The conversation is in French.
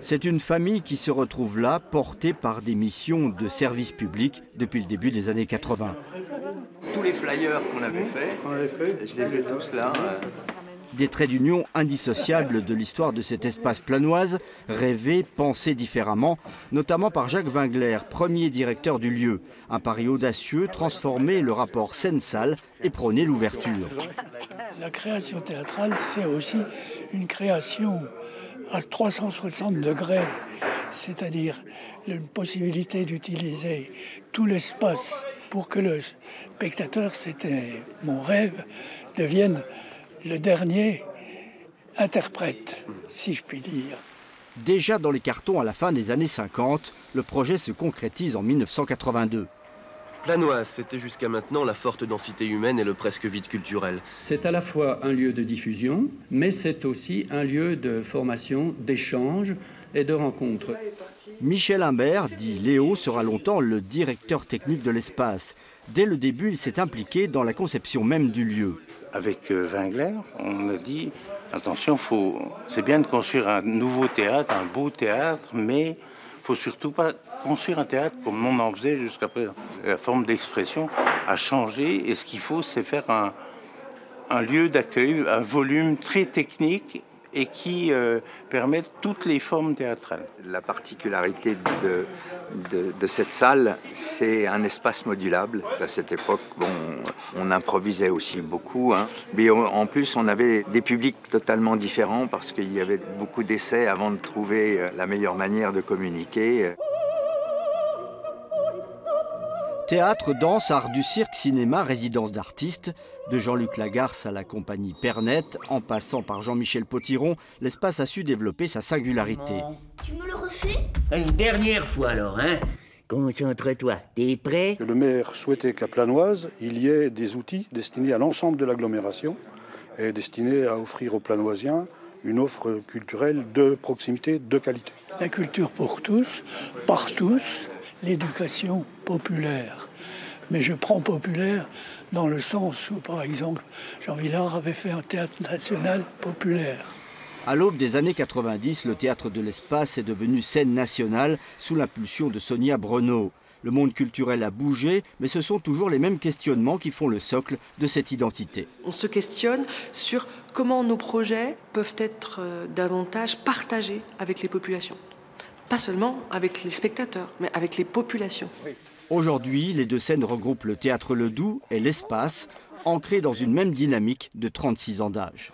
C'est une famille qui se retrouve là, portée par des missions de service public depuis le début des années 80. Tous les flyers qu'on avait faits, je les ai tous là. Des traits d'union indissociables de l'histoire de cet espace planoise, rêvé, pensé différemment, notamment par Jacques Wingler, premier directeur du lieu. Un pari audacieux, transformer le rapport scène-salle et prôner l'ouverture. La création théâtrale, c'est aussi une création à 360 degrés, c'est-à-dire une possibilité d'utiliser tout l'espace pour que le spectateur, c'était mon rêve, devienne le dernier interprète, si je puis dire. Déjà dans les cartons à la fin des années 50, le projet se concrétise en 1982. Planoise, c'était jusqu'à maintenant la forte densité humaine et le presque vide culturel. C'est à la fois un lieu de diffusion, mais c'est aussi un lieu de formation, d'échange et de rencontre. Michel Imbert, dit Léo, sera longtemps le directeur technique de l'espace. Dès le début, il s'est impliqué dans la conception même du lieu. Avec Wingler, on a dit, attention, c'est bien de construire un nouveau théâtre, un beau théâtre, mais il ne faut surtout pas construire un théâtre comme on en faisait jusqu'à présent. La forme d'expression a changé et ce qu'il faut, c'est faire un lieu d'accueil, un volume très technique et qui permette toutes les formes théâtrales. La particularité de cette salle, c'est un espace modulable. À cette époque, bon, on improvisait aussi beaucoup, hein. Mais en plus, on avait des publics totalement différents parce qu'il y avait beaucoup d'essais avant de trouver la meilleure manière de communiquer. Théâtre, danse, art du cirque, cinéma, résidence d'artistes. De Jean-Luc Lagarce à la compagnie Pernette, en passant par Jean-Michel Potiron, l'espace a su développer sa singularité. Tu me le refais? Une dernière fois alors, hein? Concentre-toi, t'es prêt? Le maire souhaitait qu'à Planoise, il y ait des outils destinés à l'ensemble de l'agglomération et destinés à offrir aux Planoisiens une offre culturelle de proximité, de qualité. La culture pour tous, par tous, l'éducation populaire. Mais je prends populaire dans le sens où, par exemple, Jean Vilar avait fait un théâtre national populaire. À l'aube des années 90, le théâtre de l'espace est devenu scène nationale sous l'impulsion de Sonia Breneau. Le monde culturel a bougé, mais ce sont toujours les mêmes questionnements qui font le socle de cette identité. On se questionne sur comment nos projets peuvent être davantage partagés avec les populations. Pas seulement avec les spectateurs, mais avec les populations. Aujourd'hui, les deux scènes regroupent le théâtre Ledoux et l'espace, ancrés dans une même dynamique de 36 ans d'âge.